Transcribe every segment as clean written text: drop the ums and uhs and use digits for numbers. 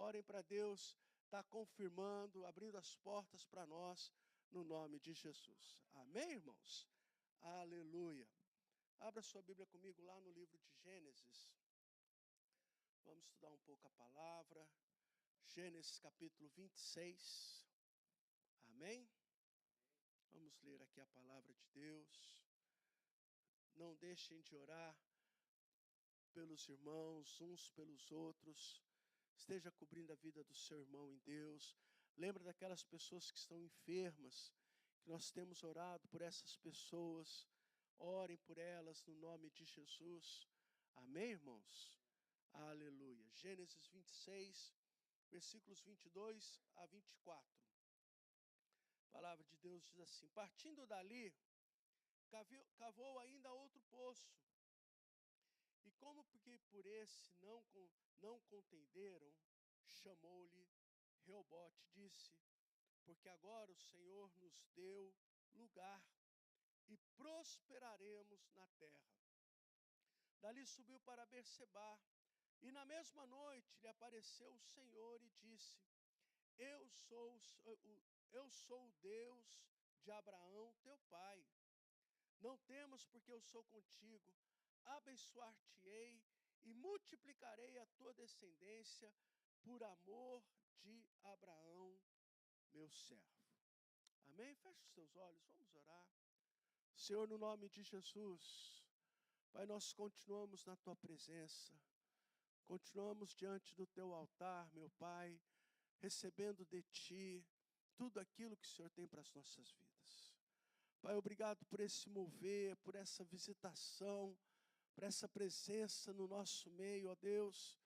Orem para Deus estar confirmando, abrindo as portas para nós, no nome de Jesus. Amém, irmãos? Aleluia. Abra sua Bíblia comigo lá no livro de Gênesis. Vamos estudar um pouco a palavra. Gênesis capítulo 26. Amém? Vamos ler aqui a palavra de Deus. Não deixem de orar pelos irmãos, uns pelos outros. Esteja cobrindo a vida do seu irmão em Deus. Lembra daquelas pessoas que estão enfermas, que nós temos orado por essas pessoas. Orem por elas no nome de Jesus. Amém, irmãos? Aleluia. Gênesis 26, versículos 22 a 24. A palavra de Deus diz assim: partindo dali, cavou ainda outro poço. E como porque por esse não contenderam, chamou-lhe Reobote, disse: porque agora o Senhor nos deu lugar e prosperaremos na terra. Dali subiu para Berseba, e na mesma noite lhe apareceu o Senhor e disse: eu sou o Deus de Abraão, teu pai. Não temas, porque eu sou contigo. Abençoar-te-ei e multiplicarei a tua descendência por amor de Abraão, meu servo. Amém? Feche os teus olhos, vamos orar. Senhor, no nome de Jesus, Pai, nós continuamos na tua presença, continuamos diante do teu altar, meu Pai, recebendo de ti tudo aquilo que o Senhor tem para as nossas vidas. Pai, obrigado por esse mover, por essa visitação, por essa presença no nosso meio, ó Deus.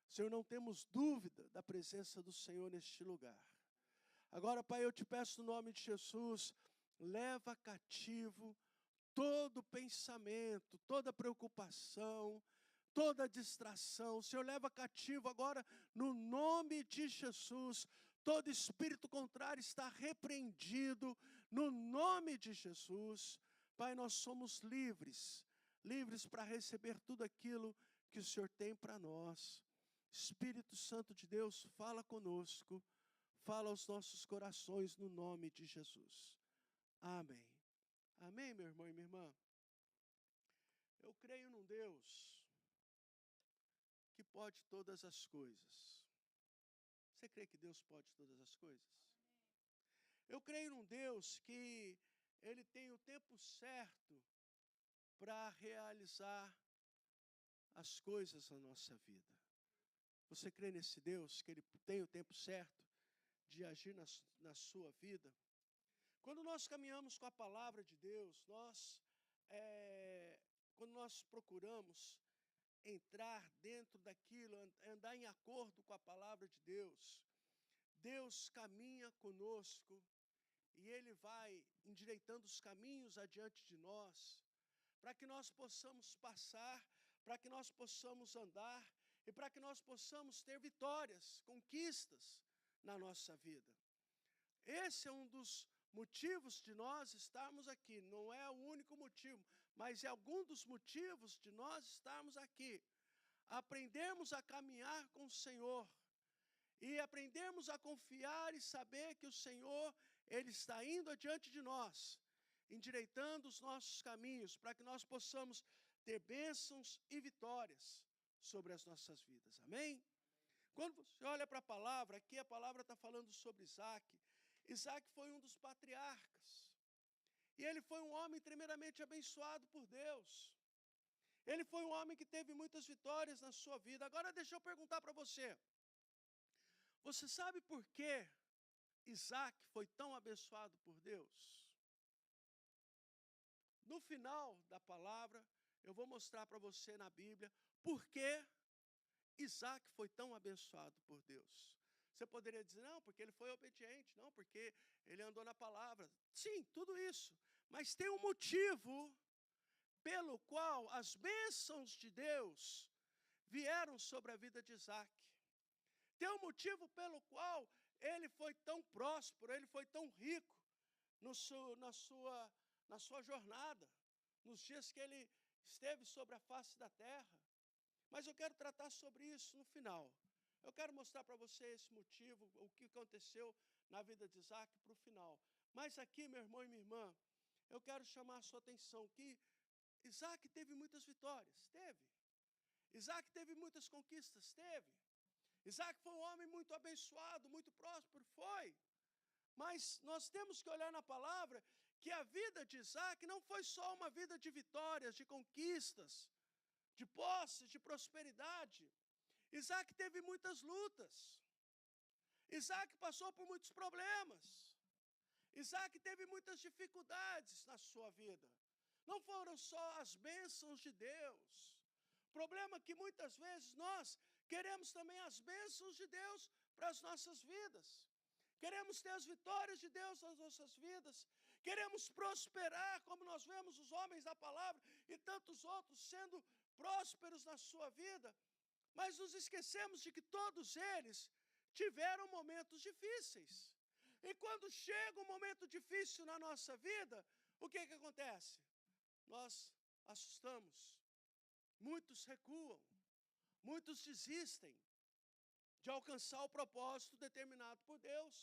Senhor, não temos dúvida da presença do Senhor neste lugar. Agora, Pai, eu te peço no nome de Jesus, leva cativo todo pensamento, toda preocupação, toda distração. O Senhor leva cativo agora, no nome de Jesus. Todo espírito contrário está repreendido, no nome de Jesus. Pai, nós somos livres para receber tudo aquilo que o Senhor tem para nós. Espírito Santo de Deus, fala conosco, fala aos nossos corações no nome de Jesus. Amém. Amém, meu irmão e minha irmã? Eu creio num Deus que pode todas as coisas. Você crê que Deus pode todas as coisas? Eu creio num Deus que Ele tem o tempo certo para realizar as coisas na nossa vida. Você crê nesse Deus que Ele tem o tempo certo de agir na sua vida? Quando nós caminhamos com a palavra de Deus, quando nós procuramos entrar dentro daquilo, andar em acordo com a palavra de Deus, Deus caminha conosco e Ele vai endireitando os caminhos adiante de nós, para que nós possamos passar, para que nós possamos andar e para que nós possamos ter vitórias, conquistas na nossa vida. Esse é um dos motivos de nós estarmos aqui. Não é o único motivo, mas é algum dos motivos de nós estarmos aqui. Aprendermos a caminhar com o Senhor e aprendermos a confiar e saber que o Senhor, Ele está indo adiante de nós, endireitando os nossos caminhos, para que nós possamos ter bênçãos e vitórias sobre as nossas vidas. Amém? Quando você olha para a palavra, aqui a palavra está falando sobre Isaac. Isaac foi um dos patriarcas. E ele foi um homem tremendamente abençoado por Deus. Ele foi um homem que teve muitas vitórias na sua vida. Agora deixa eu perguntar para você. Você sabe por que Isaac foi tão abençoado por Deus? No final da palavra, eu vou mostrar para você na Bíblia por que Isaac foi tão abençoado por Deus. Você poderia dizer, não, porque ele foi obediente, não, porque ele andou na palavra. Sim, tudo isso. Mas tem um motivo pelo qual as bênçãos de Deus vieram sobre a vida de Isaac. Tem um motivo pelo qual ele foi tão próspero, ele foi tão rico na sua jornada, nos dias que ele esteve sobre a face da terra. Mas eu quero tratar sobre isso no final. Eu quero mostrar para você esse motivo, o que aconteceu na vida de Isaac para o final. Mas aqui, meu irmão e minha irmã, eu quero chamar a sua atenção que Isaac teve muitas vitórias, teve. Isaac teve muitas conquistas, teve. Isaac foi um homem muito abençoado, muito próspero, foi. Mas nós temos que olhar na palavra que a vida de Isaac não foi só uma vida de vitórias, de conquistas, de posses, de prosperidade. Isaac teve muitas lutas. Isaac passou por muitos problemas. Isaac teve muitas dificuldades na sua vida. Não foram só as bênçãos de Deus. O problema é que muitas vezes nós queremos também as bênçãos de Deus para as nossas vidas. Queremos ter as vitórias de Deus nas nossas vidas. Queremos prosperar, como nós vemos os homens da palavra e tantos outros sendo prósperos na sua vida. Mas nos esquecemos de que todos eles tiveram momentos difíceis. E quando chega um momento difícil na nossa vida, o que acontece? Nós assustamos. Muitos recuam. Muitos desistem de alcançar o propósito determinado por Deus.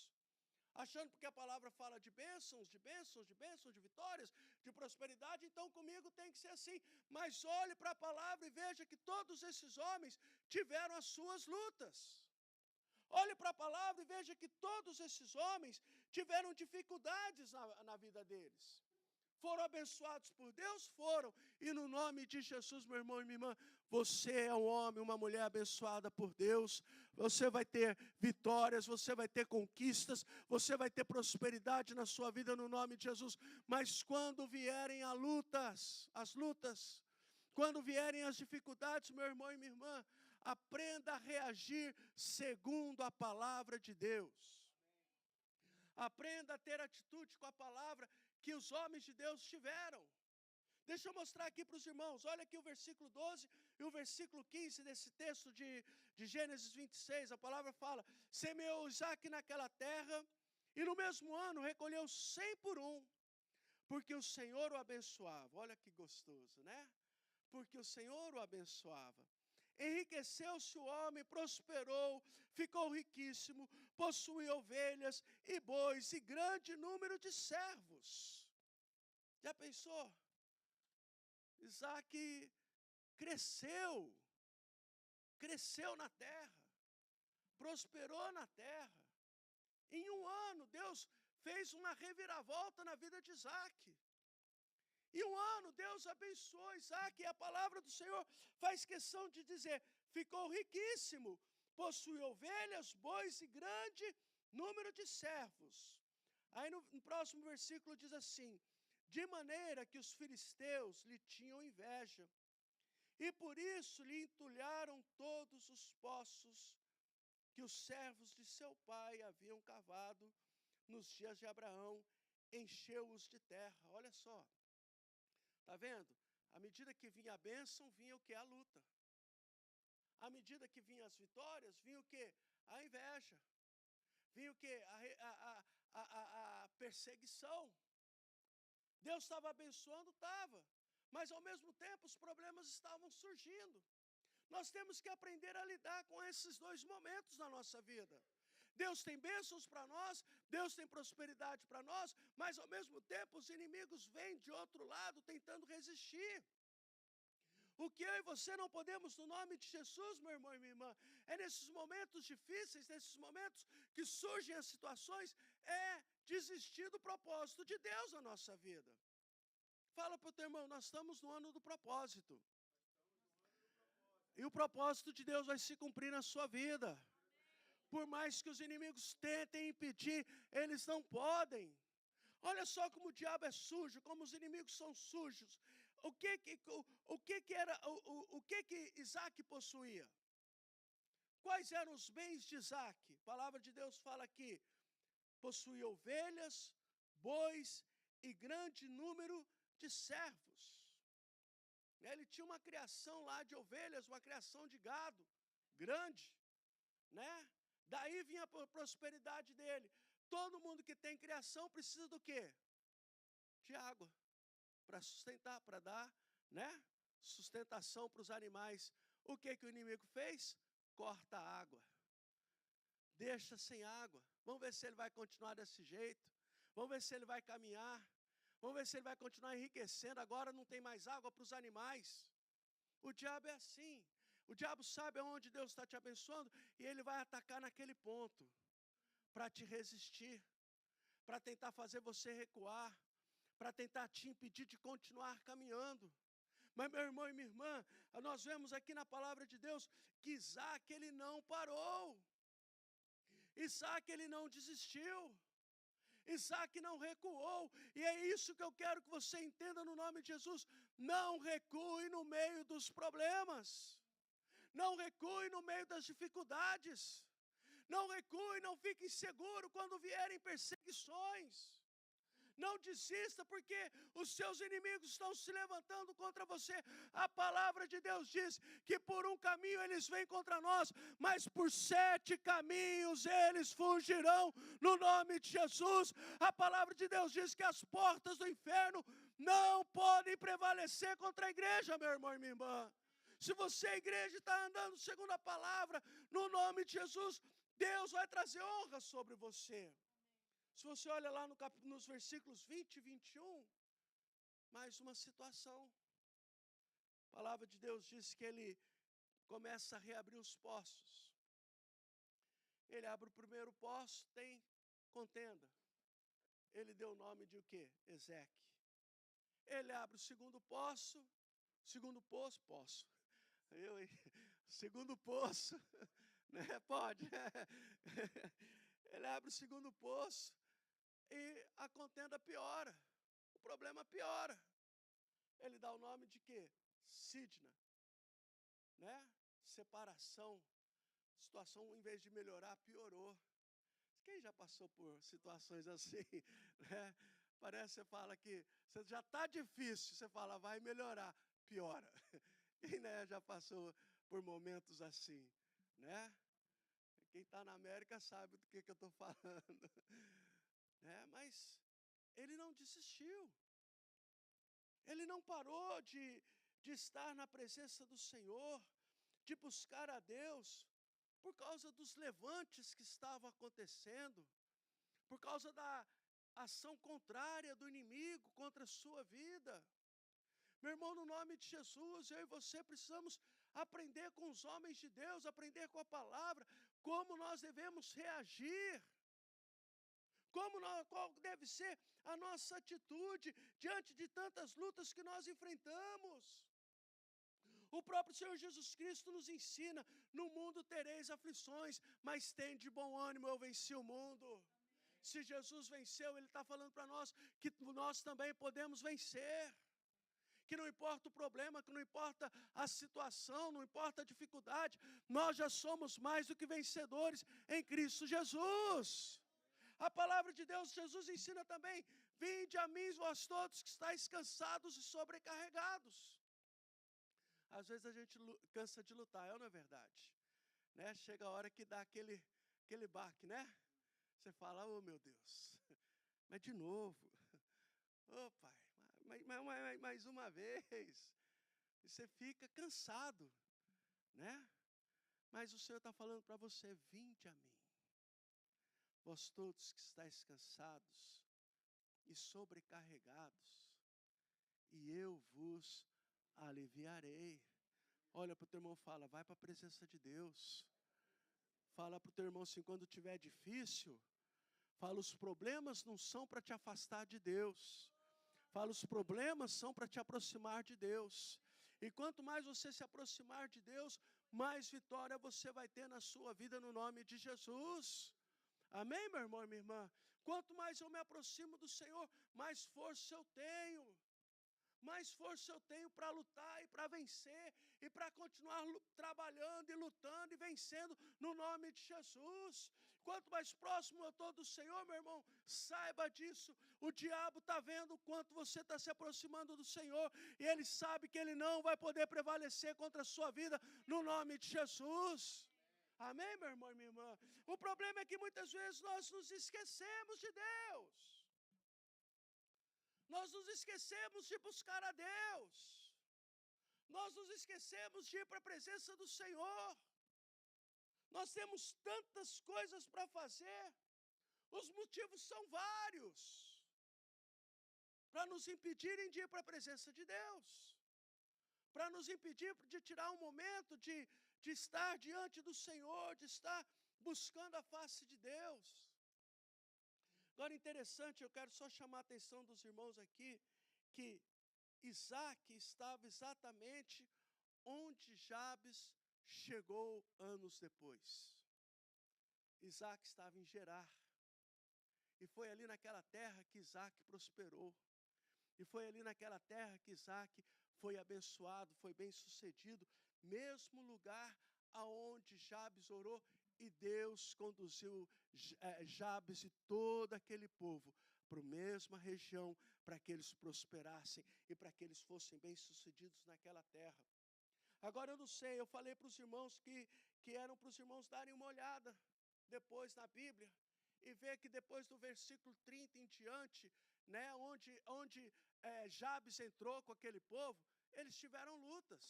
Achando que a palavra fala de bênçãos, de bênçãos, de bênçãos, de vitórias, de prosperidade, então comigo tem que ser assim. Mas olhe para a palavra e veja que todos esses homens tiveram as suas lutas. Olhe para a palavra e veja que todos esses homens tiveram dificuldades na vida deles. Foram abençoados por Deus? Foram. E no nome de Jesus, meu irmão e minha irmã, você é um homem, uma mulher abençoada por Deus. Você vai ter vitórias, você vai ter conquistas, você vai ter prosperidade na sua vida no nome de Jesus. Mas quando vierem as lutas, quando vierem as dificuldades, meu irmão e minha irmã, aprenda a reagir segundo a palavra de Deus. Aprenda a ter atitude com a palavra que os homens de Deus tiveram. Deixa eu mostrar aqui para os irmãos. Olha aqui o versículo 12 e o versículo 15 desse texto de Gênesis 26. A palavra fala: semeou Isaac naquela terra e no mesmo ano recolheu 100 por um, porque o Senhor o abençoava. Olha que gostoso, né? Porque o Senhor o abençoava. Enriqueceu-se o homem, prosperou, ficou riquíssimo, possuía ovelhas e bois e grande número de servos. Já pensou? Isaac cresceu na terra, prosperou na terra. Em um ano, Deus fez uma reviravolta na vida de Isaac. Em um ano, Deus abençoou Isaac, e a palavra do Senhor faz questão de dizer: ficou riquíssimo, possui ovelhas, bois e grande número de servos. Aí no próximo versículo diz assim: de maneira que os filisteus lhe tinham inveja, e por isso lhe entulharam todos os poços que os servos de seu pai haviam cavado nos dias de Abraão, encheu-os de terra. Olha só. Está vendo? À medida que vinha a bênção, vinha o que? A luta. À medida que vinha as vitórias, vinha o que? A inveja. Vinha o que? A perseguição. Deus estava abençoando? Estava. Mas ao mesmo tempo os problemas estavam surgindo. Nós temos que aprender a lidar com esses dois momentos na nossa vida. Deus tem bênçãos para nós, Deus tem prosperidade para nós, mas ao mesmo tempo os inimigos vêm de outro lado tentando resistir. O que eu e você não podemos, no nome de Jesus, meu irmão e minha irmã, é nesses momentos difíceis, nesses momentos que surgem as situações, é desistir do propósito de Deus na nossa vida. Fala para o teu irmão: nós estamos no ano do propósito. E o propósito de Deus vai se cumprir na sua vida. Por mais que os inimigos tentem impedir, eles não podem. Olha só como o diabo é sujo, como os inimigos são sujos. O que Isaac possuía? Quais eram os bens de Isaac? A palavra de Deus fala aqui: possuía ovelhas, bois e grande número de servos. Ele tinha uma criação lá de ovelhas, uma criação de gado grande, né? Daí vinha a prosperidade dele. Todo mundo que tem criação precisa do quê? De água. Para sustentar, para dar, né? Sustentação para os animais. O que o inimigo fez? Corta a água. deixa sem água. Vamos ver se ele vai continuar desse jeito. Vamos ver se ele vai caminhar. Vamos ver se ele vai continuar enriquecendo. Agora não tem mais água para os animais. O diabo é assim. O diabo sabe aonde Deus está te abençoando e ele vai atacar naquele ponto para te resistir, para tentar fazer você recuar, para tentar te impedir de continuar caminhando. Mas, meu irmão e minha irmã, nós vemos aqui na palavra de Deus que Isaac, ele não parou. Isaac, ele não desistiu. Isaac não recuou. E é isso que eu quero que você entenda no nome de Jesus. Não recue no meio dos problemas. Não recue no meio das dificuldades. Não recue, não fique inseguro quando vierem perseguições. Não desista, porque os seus inimigos estão se levantando contra você. A palavra de Deus diz que por um caminho eles vêm contra nós, mas por 7 caminhos eles fugirão no nome de Jesus. A palavra de Deus diz que as portas do inferno não podem prevalecer contra a igreja, meu irmão e minha irmã. Se você, a igreja, está andando segundo a palavra, no nome de Jesus, Deus vai trazer honra sobre você. Se você olha lá nos versículos 20 e 21, mais uma situação. A palavra de Deus diz que ele começa a reabrir os poços. Ele abre o primeiro poço, tem contenda. Ele deu o nome de o quê? Ezeque. Ele abre o segundo poço, segundo poço. Segundo poço, né? Pode. Ele abre o segundo poço. E a contenda piora, o problema piora. Ele dá o nome de quê? Sidna, né? Separação. A situação, em vez de melhorar, piorou. Quem já passou por situações assim, né? Parece que você fala que você já está difícil, você fala, vai melhorar, piora. Quem, né, já passou por momentos assim, né? Quem está na América sabe do que eu estou falando. Mas ele não desistiu. Ele não parou de estar na presença do Senhor, de buscar a Deus, por causa dos levantes que estavam acontecendo, por causa da ação contrária do inimigo contra a sua vida. Meu irmão, no nome de Jesus, eu e você precisamos aprender com os homens de Deus, aprender com a palavra, como nós devemos reagir. Qual deve ser a nossa atitude diante de tantas lutas que nós enfrentamos. O próprio Senhor Jesus Cristo nos ensina, no mundo tereis aflições, mas tende bom ânimo, eu venci o mundo. Se Jesus venceu, Ele está falando para nós que nós também podemos vencer. Que não importa o problema, que não importa a situação, não importa a dificuldade, nós já somos mais do que vencedores em Cristo Jesus. A palavra de Deus, Jesus ensina também, vinde a mim vós todos que estáis cansados e sobrecarregados. Às vezes a gente cansa de lutar, não é verdade? Né? Chega a hora que dá aquele baque, né? Você fala, oh meu Deus, mas de novo, oh pai, mais uma vez. E você fica cansado, né? Mas o Senhor está falando para você, vinde a mim. Vós todos que estáis cansados e sobrecarregados, e eu vos aliviarei. Olha para o teu irmão e fala, vai para a presença de Deus. Fala para o teu irmão assim, quando tiver difícil, fala, os problemas não são para te afastar de Deus. Fala, os problemas são para te aproximar de Deus. E quanto mais você se aproximar de Deus, mais vitória você vai ter na sua vida no nome de Jesus. Amém, meu irmão e minha irmã? Quanto mais eu me aproximo do Senhor, mais força eu tenho. Mais força eu tenho para lutar e para vencer. E para continuar trabalhando e lutando e vencendo no nome de Jesus. Quanto mais próximo eu estou do Senhor, meu irmão, saiba disso. O diabo está vendo o quanto você está se aproximando do Senhor. E ele sabe que ele não vai poder prevalecer contra a sua vida no nome de Jesus. Amém, meu irmão e minha irmã? O problema é que muitas vezes nós nos esquecemos de Deus. Nós nos esquecemos de buscar a Deus. Nós nos esquecemos de ir para a presença do Senhor. Nós temos tantas coisas para fazer. Os motivos são vários para nos impedirem de ir para a presença de Deus, para nos impedir de tirar um momento de estar diante do Senhor, de estar buscando a face de Deus. Agora, interessante, eu quero só chamar a atenção dos irmãos aqui, que Isaac estava exatamente onde Jabes chegou anos depois. Isaac estava em Gerar. E foi ali naquela terra que Isaac prosperou. E foi ali naquela terra que Isaac foi abençoado, foi bem sucedido. Mesmo lugar aonde Jabes orou. E Deus conduziu Jabes e todo aquele povo para a mesma região, para que eles prosperassem e para que eles fossem bem-sucedidos naquela terra. Agora eu não sei, eu falei para os irmãos que eram para os irmãos darem uma olhada depois na Bíblia e ver que depois do versículo 30 em diante, né, onde Jabes entrou com aquele povo, eles tiveram lutas.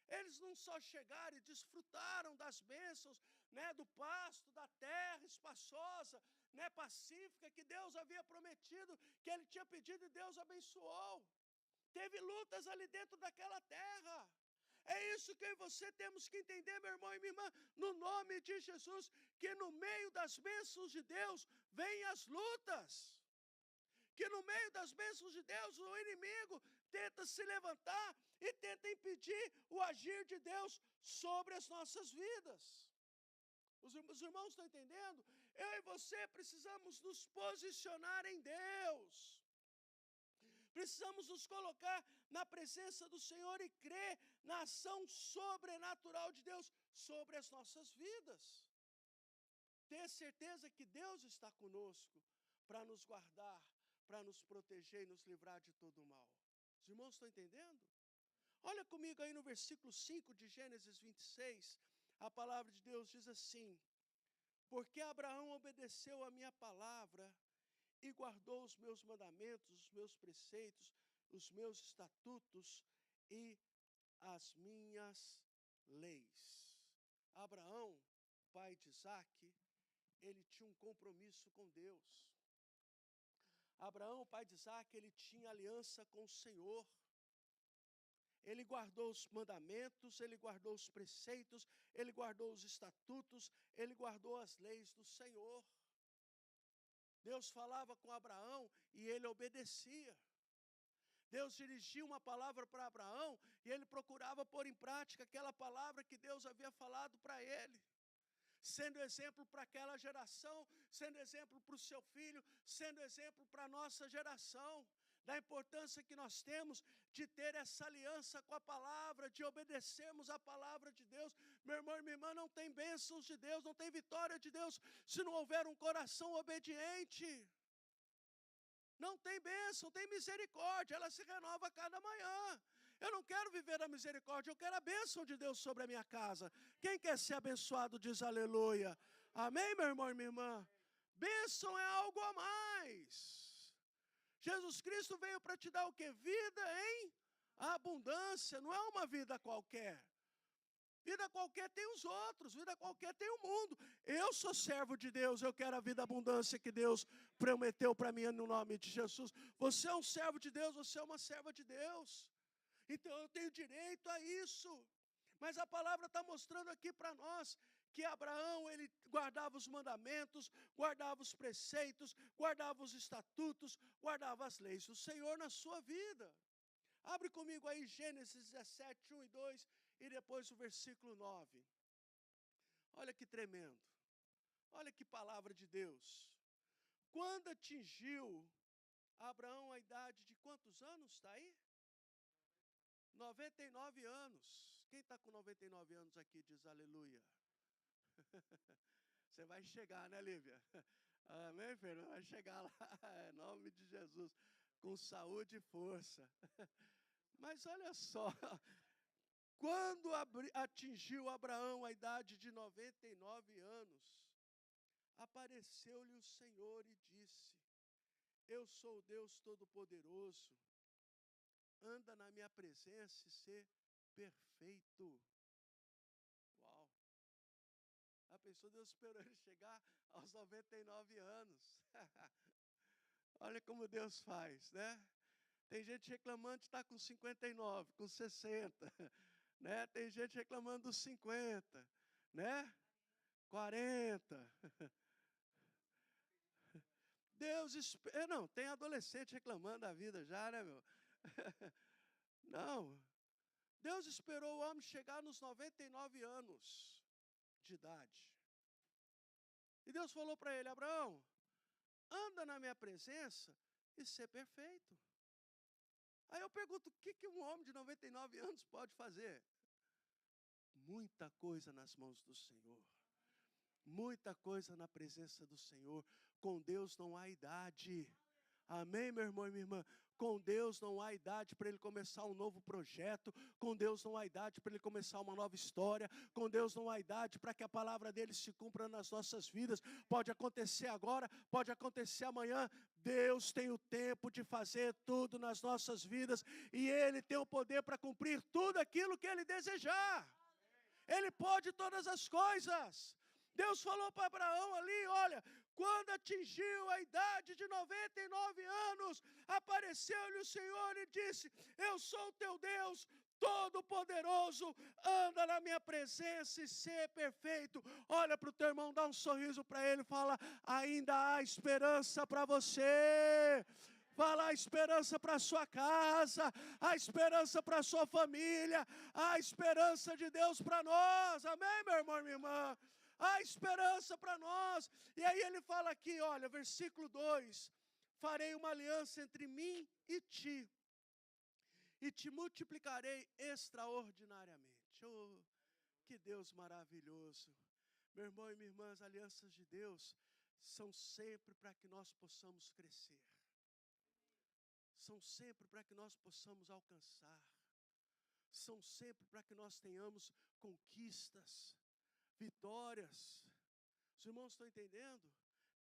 Eles não só chegaram e desfrutaram das bênçãos, né, do pasto, da terra espaçosa, né, pacífica, que Deus havia prometido, que Ele tinha pedido e Deus abençoou. Teve lutas ali dentro daquela terra. É isso que eu e você temos que entender, meu irmão e minha irmã, no nome de Jesus, que no meio das bênçãos de Deus, vêm as lutas. Que no meio das bênçãos de Deus, o inimigo tenta se levantar e tenta impedir o agir de Deus sobre as nossas vidas. Os irmãos estão entendendo? Eu e você precisamos nos posicionar em Deus. Precisamos nos colocar na presença do Senhor e crer na ação sobrenatural de Deus sobre as nossas vidas. Ter certeza que Deus está conosco para nos guardar, para nos proteger e nos livrar de todo o mal. Os irmãos estão entendendo? Olha comigo aí no versículo 5 de Gênesis 26, a palavra de Deus diz assim: porque Abraão obedeceu a minha palavra e guardou os meus mandamentos, os meus preceitos, os meus estatutos e as minhas leis. Abraão, pai de Isaque, ele tinha um compromisso com Deus. Abraão, pai de Isaque, ele tinha aliança com o Senhor. Ele guardou os mandamentos, ele guardou os preceitos, ele guardou os estatutos, ele guardou as leis do Senhor. Deus falava com Abraão e ele obedecia. Deus dirigia uma palavra para Abraão e ele procurava pôr em prática aquela palavra que Deus havia falado para ele. Sendo exemplo para aquela geração, sendo exemplo para o seu filho, sendo exemplo para a nossa geração. Da importância que nós temos de ter essa aliança com a palavra, de obedecermos a palavra de Deus. Meu irmão e minha irmã, não tem bênçãos de Deus, não tem vitória de Deus, se não houver um coração obediente. Não tem bênção, tem misericórdia, ela se renova a cada manhã. Eu não quero viver a misericórdia, eu quero a bênção de Deus sobre a minha casa. Quem quer ser abençoado diz aleluia. Amém, meu irmão e minha irmã? Bênção é algo a mais. Jesus Cristo veio para te dar o quê? Vida em abundância, não é uma vida qualquer. Vida qualquer tem os outros, vida qualquer tem o mundo. Eu sou servo de Deus, eu quero a vida abundância que Deus prometeu para mim no nome de Jesus. Você é um servo de Deus, você é uma serva de Deus. Então eu tenho direito a isso. Mas a palavra está mostrando aqui para nós que Abraão, ele guardava os mandamentos, guardava os preceitos, guardava os estatutos, guardava as leis do Senhor na sua vida. Abre comigo aí Gênesis 17, 1 e 2 e depois o versículo 9. Olha que tremendo. Olha que palavra de Deus. Quando atingiu Abraão a idade de quantos anos? Está aí? 99 anos. Quem está com 99 anos aqui diz aleluia. Você vai chegar, né, Lívia? Amém, Fernando? Vai chegar lá, em nome de Jesus, com saúde e força. Mas olha só, quando atingiu Abraão a idade de 99 anos, apareceu-lhe o Senhor e disse: eu sou o Deus Todo-Poderoso, anda na minha presença e ser perfeito. Uau! pensou? Deus esperou ele chegar aos 99 anos. Olha como Deus faz, né? Tem gente reclamando de estar com 59, com 60, né? Tem gente reclamando dos 50, né? 40. Deus espera. Não, tem adolescente reclamando da vida já, né, meu? Não. Deus esperou o homem chegar nos 99 anos de idade. E Deus falou para ele: Abraão, anda na minha presença e ser perfeito. Aí eu pergunto: o que um homem de 99 anos pode fazer? Muita coisa nas mãos do Senhor. Muita coisa na presença do Senhor. Com Deus não há idade. Amém, meu irmão e minha irmã? Com Deus não há idade para Ele começar um novo projeto. Com Deus não há idade para Ele começar uma nova história. Com Deus não há idade para que a palavra dEle se cumpra nas nossas vidas. Pode acontecer agora, pode acontecer amanhã. Deus tem o tempo de fazer tudo nas nossas vidas. E Ele tem o poder para cumprir tudo aquilo que Ele desejar. Ele pode todas as coisas. Deus falou para Abraão ali: olha, quando atingiu a idade de 99 anos, apareceu-lhe o Senhor e disse: eu sou o teu Deus Todo-Poderoso, anda na minha presença e ser perfeito. Olha para o teu irmão, dá um sorriso para ele e fala: ainda há esperança para você. Fala a esperança para a sua casa, a esperança para a sua família, a esperança de Deus para nós. Amém, meu irmão e minha irmã? Há esperança para nós. E aí ele fala aqui, olha, versículo 2: farei uma aliança entre mim e ti multiplicarei extraordinariamente. Oh, que Deus maravilhoso. Meu irmão e minha irmã, as alianças de Deus são sempre para que nós possamos crescer. São sempre para que nós possamos alcançar. São sempre para que nós tenhamos conquistas, vitórias. Os irmãos estão entendendo?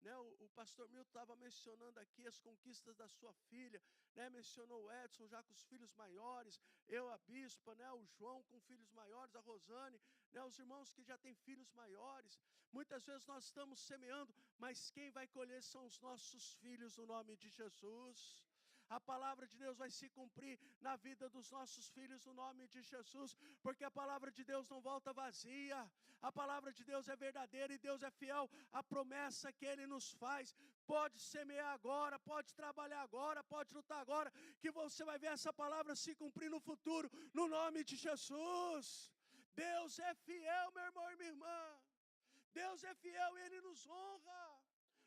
Né, o pastor Milton estava mencionando aqui as conquistas da sua filha, né, mencionou o Edson já com os filhos maiores, eu, a bispa, né, o João com filhos maiores, a Rosane, né, os irmãos que já têm filhos maiores. Muitas vezes nós estamos semeando, mas quem vai colher são os nossos filhos no nome de Jesus. A palavra de Deus vai se cumprir na vida dos nossos filhos no nome de Jesus, porque a palavra de Deus não volta vazia. A palavra de Deus é verdadeira e Deus é fiel. A promessa que Ele nos faz, pode semear agora, pode trabalhar agora, pode lutar agora, que você vai ver essa palavra se cumprir no futuro, no nome de Jesus. Deus é fiel, meu irmão e minha irmã. Deus é fiel e Ele nos honra.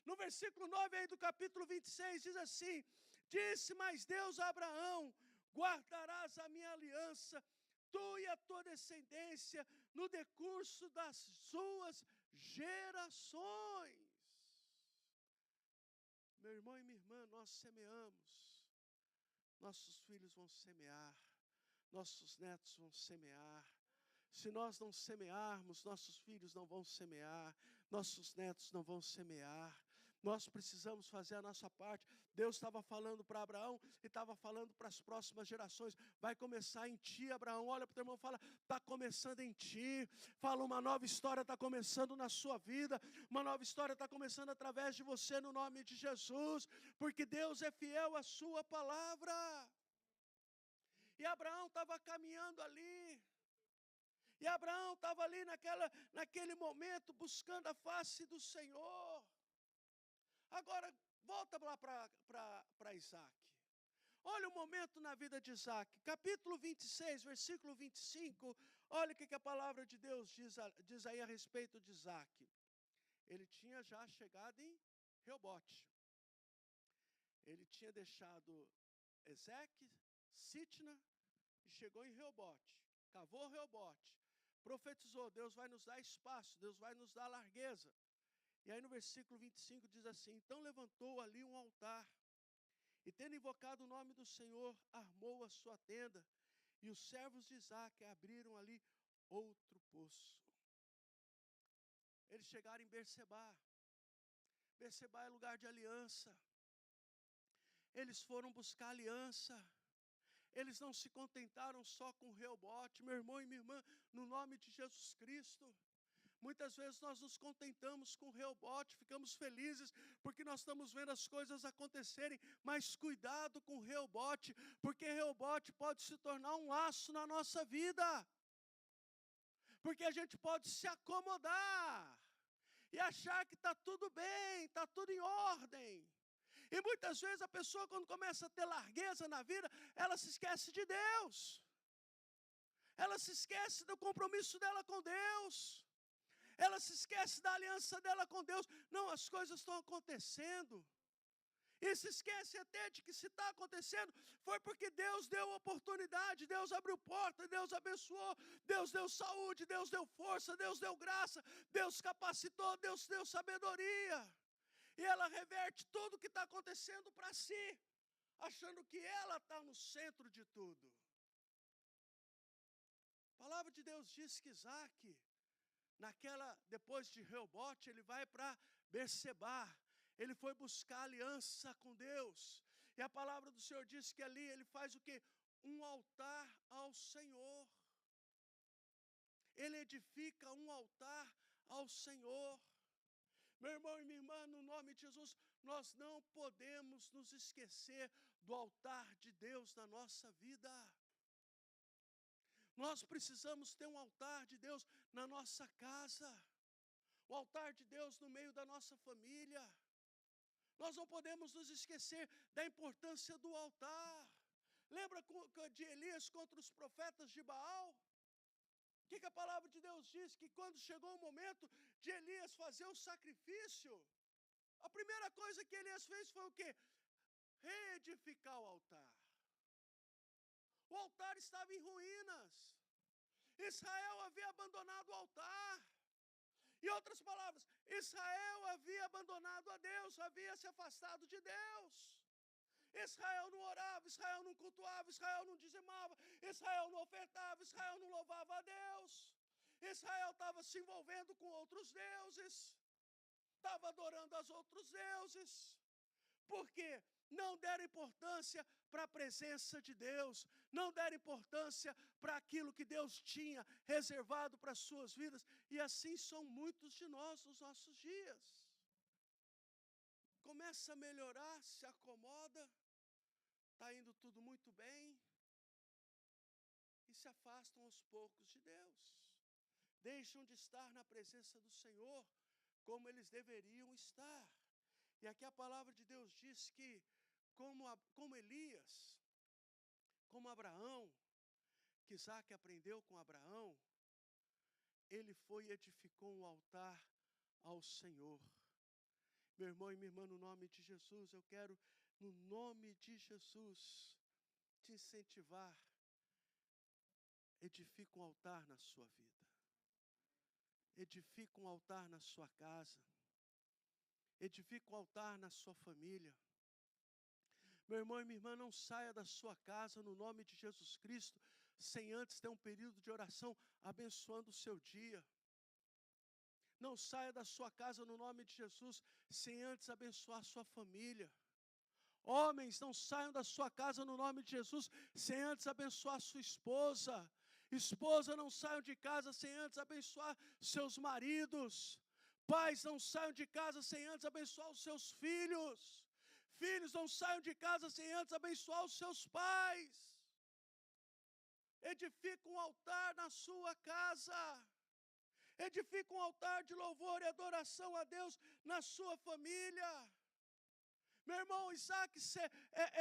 No versículo 9 aí do capítulo 26 diz assim: disse mais Deus a Abraão: guardarás a minha aliança, tu e a tua descendência, no decurso das suas gerações. Meu irmão e minha irmã, nós semeamos, nossos filhos vão semear, nossos netos vão semear. Se nós não semearmos, nossos filhos não vão semear, nossos netos não vão semear. Nós precisamos fazer a nossa parte. Deus estava falando para Abraão e estava falando para as próximas gerações. Vai começar em ti, Abraão. Olha para o teu irmão e fala: está começando em ti. Fala, uma nova história está começando na sua vida. Uma nova história está começando através de você, no nome de Jesus. Porque Deus é fiel à sua palavra. E Abraão estava caminhando ali. E Abraão estava ali naquele momento buscando a face do Senhor. Agora, volta lá para Isaac. Olha o momento na vida de Isaac. Capítulo 26, versículo 25. Olha o que a palavra de Deus diz aí a respeito de Isaac. Ele tinha já chegado em Reobote. Ele tinha deixado Ezeque, Sitna e chegou em Reobote. Cavou Reobote. Profetizou: Deus vai nos dar espaço, Deus vai nos dar largueza. E aí no versículo 25 diz assim: então levantou ali um altar, e tendo invocado o nome do Senhor, armou a sua tenda, e os servos de Isaac abriram ali outro poço. Eles chegaram em Berseba. Berseba é lugar de aliança. Eles foram buscar aliança. Eles não se contentaram só com Reobote, meu irmão e minha irmã, no nome de Jesus Cristo. Muitas vezes nós nos contentamos com o Reobote, ficamos felizes porque nós estamos vendo as coisas acontecerem, mas cuidado com o Reobote, porque Reobote pode se tornar um laço na nossa vida. Porque a gente pode se acomodar e achar que está tudo bem, está tudo em ordem. E muitas vezes a pessoa, quando começa a ter largueza na vida, ela se esquece de Deus. Ela se esquece do compromisso dela com Deus. Ela se esquece da aliança dela com Deus. Não, as coisas estão acontecendo. E se esquece até de que se está acontecendo, foi porque Deus deu oportunidade, Deus abriu porta, Deus abençoou, Deus deu saúde, Deus deu força, Deus deu graça, Deus capacitou, Deus deu sabedoria. E ela reverte tudo o que está acontecendo para si, achando que ela está no centro de tudo. A palavra de Deus diz que Isaac, depois de Reobote, ele vai para Berseba. Ele foi buscar aliança com Deus. E a palavra do Senhor diz que ali ele faz o quê? Um altar ao Senhor. Ele edifica um altar ao Senhor. Meu irmão e minha irmã, no nome de Jesus, nós não podemos nos esquecer do altar de Deus na nossa vida. Nós precisamos ter um altar de Deus na nossa casa. O altar de Deus no meio da nossa família. Nós não podemos nos esquecer da importância do altar. Lembra de Elias contra os profetas de Baal? O que a palavra de Deus diz? Que quando chegou o momento de Elias fazer o sacrifício, a primeira coisa que Elias fez foi o quê? Reedificar o altar. O altar estava em ruínas. Israel havia abandonado o altar. Em outras palavras, Israel havia abandonado a Deus, havia se afastado de Deus. Israel não orava, Israel não cultuava, Israel não dizimava, Israel não ofertava, Israel não louvava a Deus. Israel estava se envolvendo com outros deuses, estava adorando aos outros deuses. Por quê? Não deram importância para a presença de Deus, não deram importância para aquilo que Deus tinha reservado para as suas vidas, e assim são muitos de nós nos nossos dias. Começa a melhorar, se acomoda, está indo tudo muito bem, e se afastam aos poucos de Deus. Deixam de estar na presença do Senhor como eles deveriam estar. E aqui a palavra de Deus diz que, como Elias, como Abraão, que Isaac aprendeu com Abraão, ele foi e edificou um altar ao Senhor. Meu irmão e minha irmã, no nome de Jesus, eu quero, no nome de Jesus, te incentivar. Edifica um altar na sua vida. Edifica um altar na sua casa. Edifica um altar na sua família. Meu irmão e minha irmã, não saia da sua casa no nome de Jesus Cristo, sem antes ter um período de oração abençoando o seu dia. Não saia da sua casa no nome de Jesus, sem antes abençoar a sua família. Homens, não saiam da sua casa no nome de Jesus, sem antes abençoar a sua esposa. Esposa, não saiam de casa sem antes abençoar seus maridos. Pais, não saiam de casa sem antes abençoar os seus filhos. Filhos, não saiam de casa sem antes abençoar os seus pais. Edifica um altar na sua casa. Edifica um altar de louvor e adoração a Deus na sua família. Meu irmão, Isaac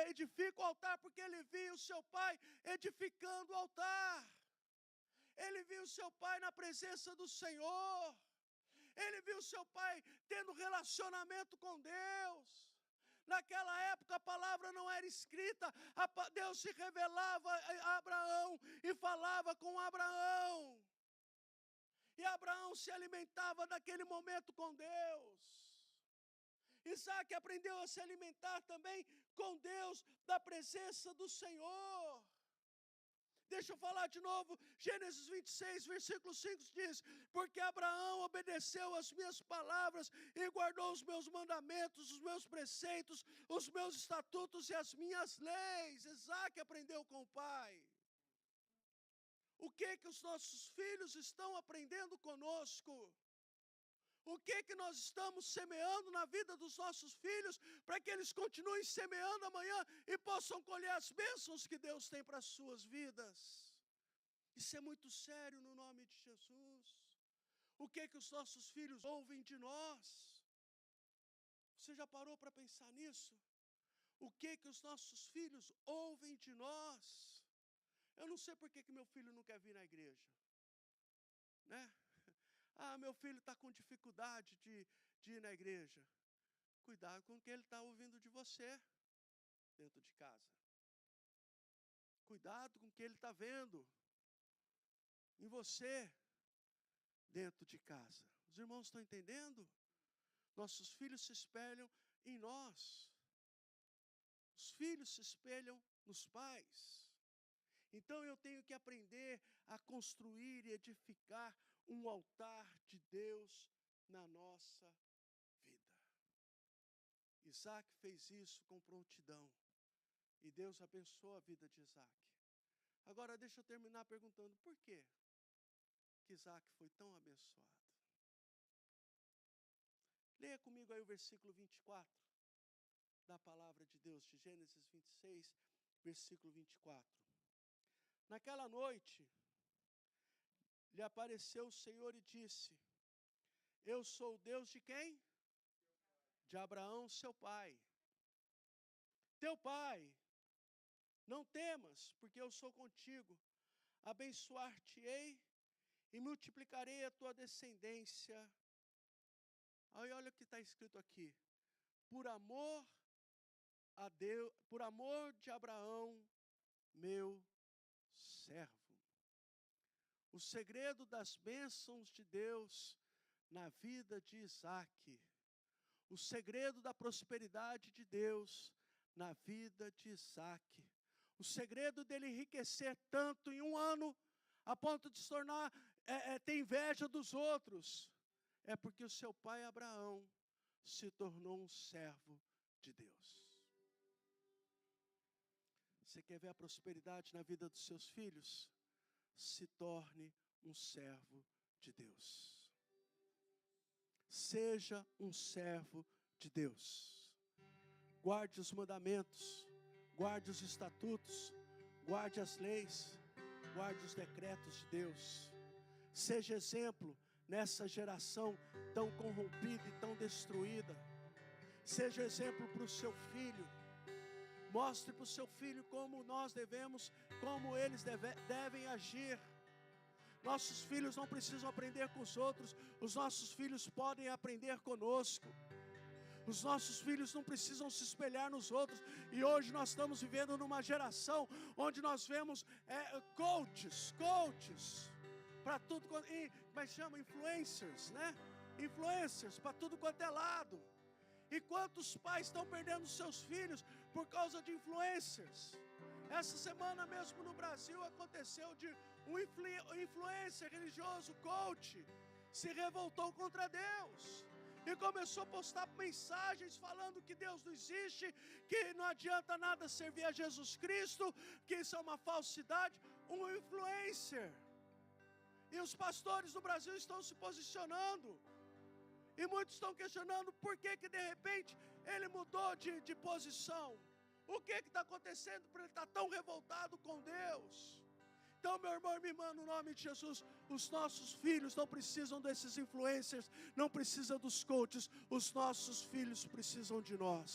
edifica o altar porque ele viu o seu pai edificando o altar. Ele viu o seu pai na presença do Senhor. Ele viu o seu pai tendo relacionamento com Deus. Naquela época a palavra não era escrita, Deus se revelava a Abraão e falava com Abraão. E Abraão se alimentava naquele momento com Deus. Isaac aprendeu a se alimentar também com Deus, da presença do Senhor. Deixa eu falar de novo, Gênesis 26, versículo 5 diz: porque Abraão obedeceu as minhas palavras e guardou os meus mandamentos, os meus preceitos, os meus estatutos e as minhas leis. Isaac aprendeu com o pai. O que os nossos filhos estão aprendendo conosco? O que nós estamos semeando na vida dos nossos filhos, para que eles continuem semeando amanhã e possam colher as bênçãos que Deus tem para as suas vidas? Isso é muito sério no nome de Jesus. O que os nossos filhos ouvem de nós? Você já parou para pensar nisso? O que os nossos filhos ouvem de nós? Eu não sei por que meu filho não quer vir na igreja, né? Ah, meu filho está com dificuldade de ir na igreja. Cuidado com o que ele está ouvindo de você dentro de casa. Cuidado com o que ele está vendo em você dentro de casa. Os irmãos estão entendendo? Nossos filhos se espelham em nós. Os filhos se espelham nos pais. Então eu tenho que aprender a construir e edificar um altar de Deus na nossa vida. Isaac fez isso com prontidão. E Deus abençoou a vida de Isaac. Agora deixa eu terminar perguntando, por quê que Isaac foi tão abençoado? Leia comigo aí o versículo 24 da palavra de Deus, de Gênesis 26, versículo 24. Naquela noite, lhe apareceu o Senhor e disse: eu sou o Deus de quem? De Abraão, seu pai. Teu pai, não temas, porque eu sou contigo. Abençoar-te-ei e multiplicarei a tua descendência. Aí olha o que está escrito aqui. Por amor a Deus, por amor de Abraão, meu servo. O segredo das bênçãos de Deus na vida de Isaac. O segredo da prosperidade de Deus na vida de Isaac. O segredo dele enriquecer tanto em um ano, a ponto de se tornar, ter inveja dos outros, é porque o seu pai Abraão se tornou um servo de Deus. Você quer ver a prosperidade na vida dos seus filhos? Se torne um servo de Deus. Seja um servo de Deus. Guarde os mandamentos, guarde os estatutos, guarde as leis, guarde os decretos de Deus. Seja exemplo nessa geração tão corrompida e tão destruída. Seja exemplo para o seu filho. Mostre para o seu filho como nós devemos, como eles devem agir. Nossos filhos não precisam aprender com os outros, os nossos filhos podem aprender conosco. Os nossos filhos não precisam se espelhar nos outros. E hoje nós estamos vivendo numa geração onde nós vemos coaches, para tudo, mas chama influencers, né? Influencers para tudo quanto é lado. E quantos pais estão perdendo seus filhos por causa de influencers? Essa semana mesmo no Brasil aconteceu de um influencer religioso, coach, se revoltou contra Deus. E começou a postar mensagens falando que Deus não existe, que não adianta nada servir a Jesus Cristo, que isso é uma falsidade. Um influencer. E os pastores do Brasil estão se posicionando. E muitos estão questionando por que de repente ele mudou de posição. O que está acontecendo para ele estar tão revoltado com Deus? Então, meu irmão e minha irmã, no nome de Jesus, os nossos filhos não precisam desses influencers, não precisam dos coaches, os nossos filhos precisam de nós.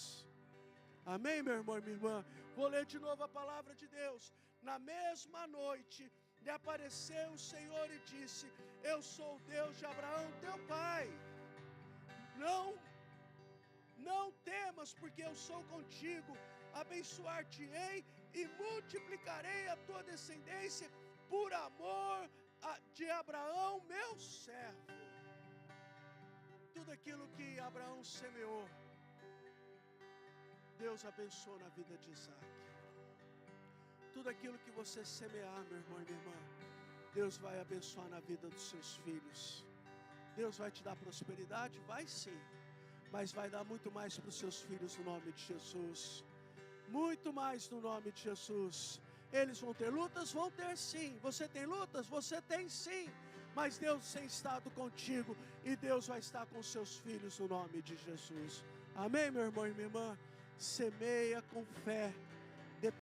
Amém, meu irmão e minha irmã? Vou ler de novo a palavra de Deus. Na mesma noite, lhe apareceu o Senhor e disse: eu sou o Deus de Abraão, teu pai. Não temas, porque eu sou contigo. Abençoar-te-ei e multiplicarei a tua descendência por amor de Abraão, meu servo. Tudo aquilo que Abraão semeou, Deus abençoou na vida de Isaac. Tudo aquilo que você semear, meu irmão e minha irmã, Deus vai abençoar na vida dos seus filhos. Deus vai te dar prosperidade? Vai sim, mas vai dar muito mais para os seus filhos no nome de Jesus. Muito mais no nome de Jesus. Eles vão ter lutas? Vão ter sim. Você tem lutas? Você tem sim. mas Deus tem estado contigo e Deus vai estar com seus filhos no nome de Jesus. Amém, meu irmão e minha irmã? Semeia com fé.